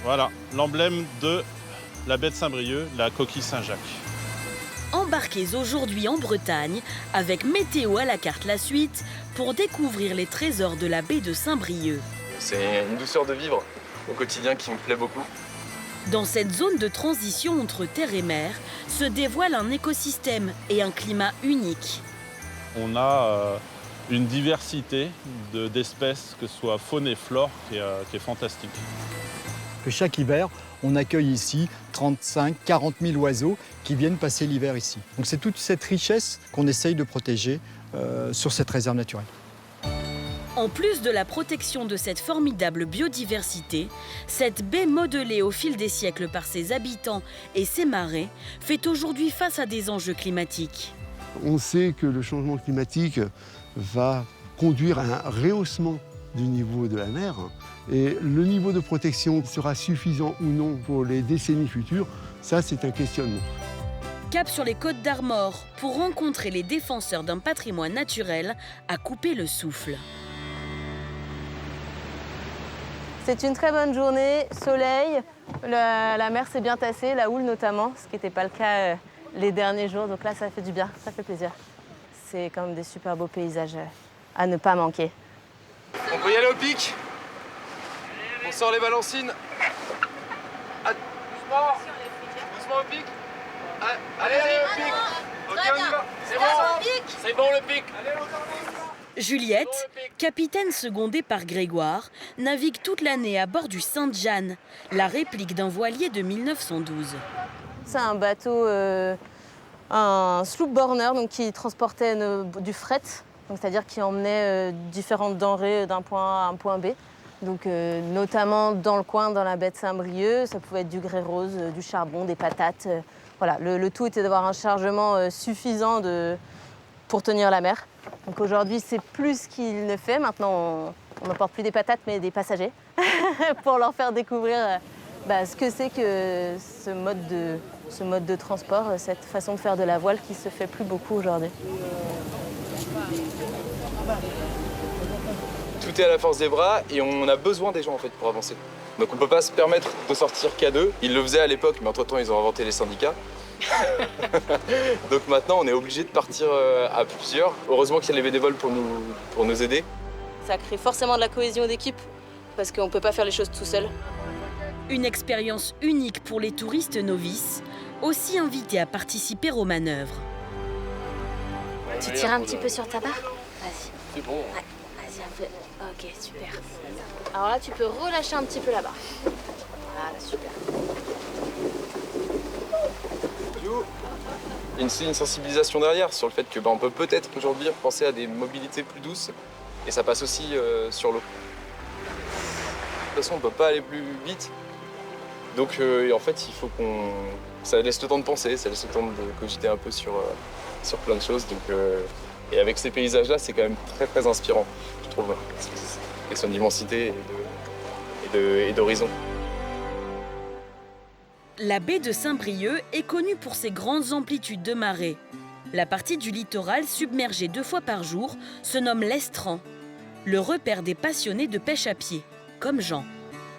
Voilà, l'emblème de la baie de Saint-Brieuc, la coquille Saint-Jacques. Embarquez aujourd'hui en Bretagne avec Météo à la carte la suite pour découvrir les trésors de la baie de Saint-Brieuc. C'est une douceur de vivre au quotidien qui me plaît beaucoup. Dans cette zone de transition entre terre et mer se dévoile un écosystème et un climat unique. On a une diversité d'espèces, que ce soit faune et flore, qui est fantastique. Que chaque hiver, on accueille ici 35 40 000 oiseaux qui viennent passer l'hiver ici. Donc c'est toute cette richesse qu'on essaye de protéger sur cette réserve naturelle. En plus de la protection de cette formidable biodiversité, cette baie modelée au fil des siècles par ses habitants et ses marais fait aujourd'hui face à des enjeux climatiques. On sait que le changement climatique va conduire à un rehaussement du niveau de la mer et le niveau de protection sera suffisant ou non pour les décennies futures, ça c'est un questionnement. Cap sur les Côtes d'Armor pour rencontrer les défenseurs d'un patrimoine naturel à couper le souffle. C'est une très bonne journée, soleil, la mer s'est bien tassée, la houle notamment, ce qui n'était pas le cas les derniers jours, donc là ça fait du bien, ça fait plaisir. C'est quand même des super beaux paysages à ne pas manquer. On peut y aller au pic. On sort les balancines. Ah, doucement. Doucement au pic. Allez au pic. Ok, on y va. C'est bon. C'est bon le pic. Allez, Juliette, capitaine secondée par Grégoire, navigue toute l'année à bord du Sainte-Jeanne, la réplique d'un voilier de 1912. C'est un bateau, un sloop burner donc, qui transportait du fret, c'est-à-dire qui emmenait différentes denrées d'un point A à un point B. Donc, notamment dans le coin, dans la baie de Saint-Brieuc, ça pouvait être du grès rose, du charbon, des patates. Voilà. Le tout était d'avoir un chargement suffisant pour tenir la mer. Donc aujourd'hui, c'est plus qu'il ne fait. Maintenant, on n'emporte plus des patates, mais des passagers, pour leur faire découvrir ce que c'est que ce mode de transport, cette façon de faire de la voile qui se fait plus beaucoup aujourd'hui. Tout est à la force des bras et on a besoin des gens en fait pour avancer. Donc on ne peut pas se permettre de sortir qu'à deux. Ils le faisaient à l'époque, mais entre-temps ils ont inventé les syndicats. Donc maintenant on est obligé de partir à plusieurs. Heureusement qu'il y a les bénévoles pour nous aider. Ça crée forcément de la cohésion d'équipe parce qu'on ne peut pas faire les choses tout seul. Une expérience unique pour les touristes novices, aussi invités à participer aux manœuvres. Tu tires un petit peu sur ta barre? Vas-y. C'est bon. Ouais, vas-y un peu. Ok, super. Alors là, tu peux relâcher un petit peu la barre. Voilà, super. Il y a une sensibilisation derrière sur le fait que on peut peut-être aujourd'hui penser à des mobilités plus douces et ça passe aussi sur l'eau. De toute façon, on ne peut pas aller plus vite. Donc en fait, il faut ça laisse le temps de penser, ça laisse le temps de cogiter un peu sur plein de choses. Donc, et avec ces paysages-là, c'est quand même très très inspirant, je trouve. Question d'immensité et d'horizon. La baie de Saint-Brieuc est connue pour ses grandes amplitudes de marée. La partie du littoral submergée 2 fois par jour se nomme l'estran, le repère des passionnés de pêche à pied, comme Jean.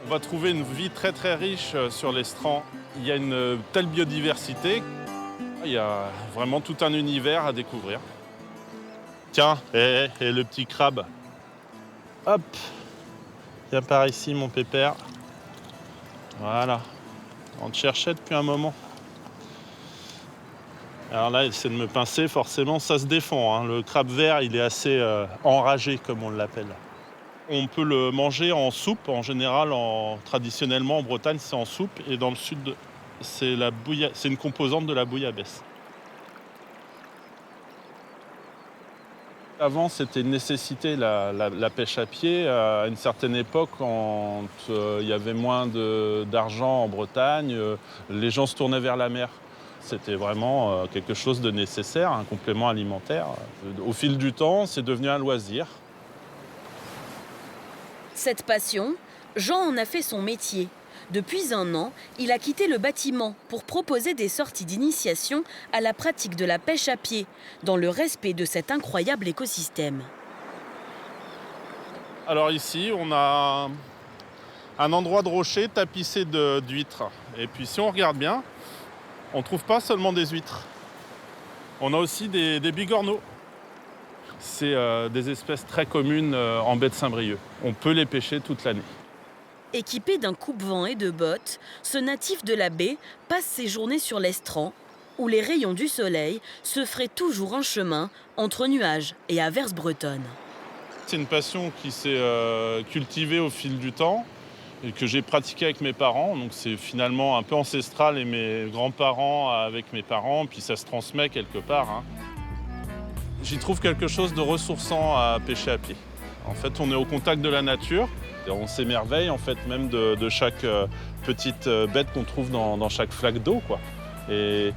On va trouver une vie très très riche sur l'estran. Il y a une telle biodiversité. Il y a vraiment tout un univers à découvrir. Tiens, et le petit crabe. Hop, viens par ici mon pépère. Voilà. On te cherchait depuis un moment. Alors là, il essaie de me pincer, forcément, ça se défend. Hein. Le crabe vert, il est assez enragé, comme on l'appelle. On peut le manger en soupe, en général, traditionnellement en Bretagne, c'est en soupe. Et dans le sud, c'est une composante de la bouillabaisse. Avant, c'était une nécessité, la pêche à pied. À une certaine époque, quand il y avait moins d'argent en Bretagne, les gens se tournaient vers la mer. C'était vraiment quelque chose de nécessaire, un complément alimentaire. Au fil du temps, c'est devenu un loisir. Cette passion, Jean en a fait son métier. Depuis 1 an, il a quitté le bâtiment pour proposer des sorties d'initiation à la pratique de la pêche à pied, dans le respect de cet incroyable écosystème. Alors ici, on a un endroit de rocher tapissé d'huîtres. Et puis si on regarde bien, on ne trouve pas seulement des huîtres. On a aussi des bigorneaux. C'est des espèces très communes en baie de Saint-Brieuc. On peut les pêcher toute l'année. Équipé d'un coupe-vent et de bottes, ce natif de la baie passe ses journées sur l'estran, où les rayons du soleil se feraient toujours un chemin entre nuages et averses bretonnes. C'est une passion qui s'est cultivée au fil du temps et que j'ai pratiquée avec mes parents. Donc c'est finalement un peu ancestral et mes grands-parents avec mes parents, puis ça se transmet quelque part, hein. J'y trouve quelque chose de ressourçant à pêcher à pied. En fait, on est au contact de la nature. On s'émerveille en fait même de chaque petite bête qu'on trouve dans chaque flaque d'eau, quoi. Et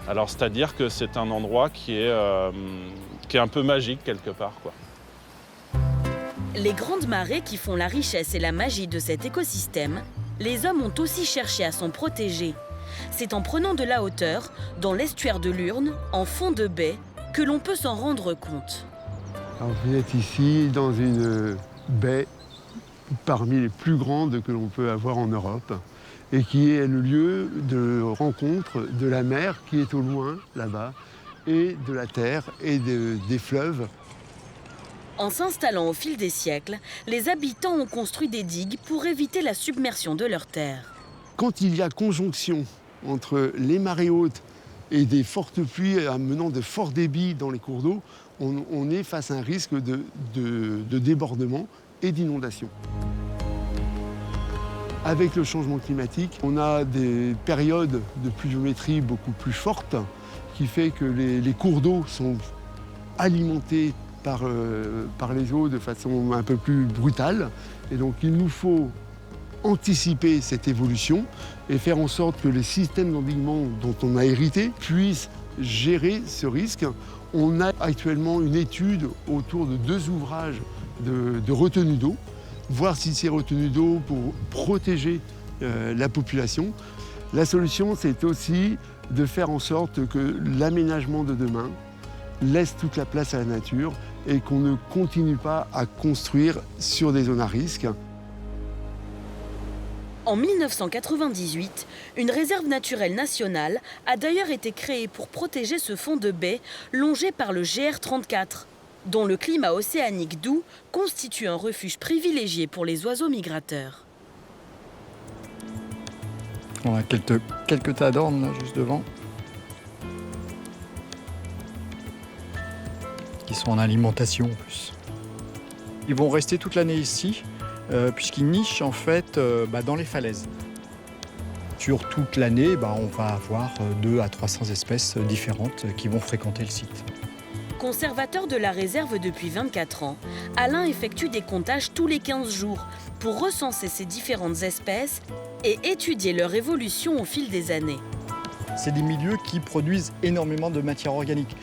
alors, c'est-à-dire que c'est un endroit qui est un peu magique quelque part, quoi. Les grandes marées qui font la richesse et la magie de cet écosystème, les hommes ont aussi cherché à s'en protéger. C'est en prenant de la hauteur, dans l'estuaire de l'Urne, en fond de baie, que l'on peut s'en rendre compte. Alors, vous êtes ici dans une baie parmi les plus grandes que l'on peut avoir en Europe et qui est le lieu de rencontre de la mer qui est au loin, là-bas, et de la terre et des fleuves. En s'installant au fil des siècles, les habitants ont construit des digues pour éviter la submersion de leurs terres. Quand il y a conjonction entre les marées hautes et des fortes pluies amenant de forts débits dans les cours d'eau, on est face à un risque de débordement et d'inondation. Avec le changement climatique, on a des périodes de pluviométrie beaucoup plus fortes, qui fait que les cours d'eau sont alimentés par les eaux de façon un peu plus brutale. Et donc il nous faut anticiper cette évolution et faire en sorte que les systèmes d'endiguement dont on a hérité puissent gérer ce risque. On a actuellement une étude autour de 2 ouvrages de retenue d'eau, voir si ces retenues d'eau pour protéger la population. La solution, c'est aussi de faire en sorte que l'aménagement de demain laisse toute la place à la nature et qu'on ne continue pas à construire sur des zones à risque. En 1998, une réserve naturelle nationale a d'ailleurs été créée pour protéger ce fond de baie longé par le GR34, dont le climat océanique doux constitue un refuge privilégié pour les oiseaux migrateurs. On a quelques tas d'ornes là, juste devant, qui sont en alimentation en plus. Ils vont rester toute l'année ici, puisqu'ils nichent en fait dans les falaises. Sur toute l'année, on va avoir 200 à 300 espèces différentes qui vont fréquenter le site. Conservateur de la réserve depuis 24 ans, Alain effectue des comptages tous les 15 jours pour recenser ces différentes espèces et étudier leur évolution au fil des années. C'est des milieux qui produisent énormément de matière organique.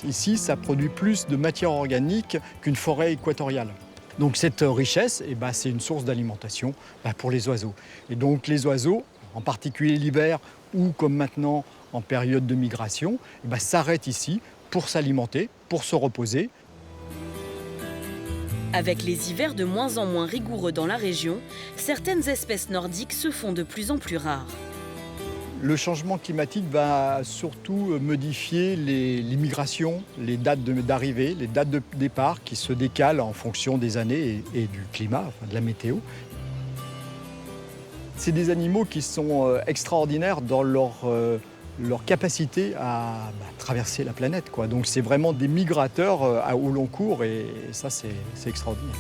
Ici, ça produit plus de matière organique qu'une forêt équatoriale. Donc cette richesse, c'est une source d'alimentation pour les oiseaux. Et donc les oiseaux, en particulier l'hiver ou comme maintenant en période de migration, s'arrêtent ici pour s'alimenter, pour se reposer. Avec les hivers de moins en moins rigoureux dans la région, certaines espèces nordiques se font de plus en plus rares. Le changement climatique va surtout modifier les migrations, les dates d'arrivée, les dates de départ qui se décalent en fonction des années et du climat, de la météo. C'est des animaux qui sont extraordinaires dans leur capacité à traverser la planète, quoi. Donc c'est vraiment des migrateurs au long cours et ça c'est extraordinaire.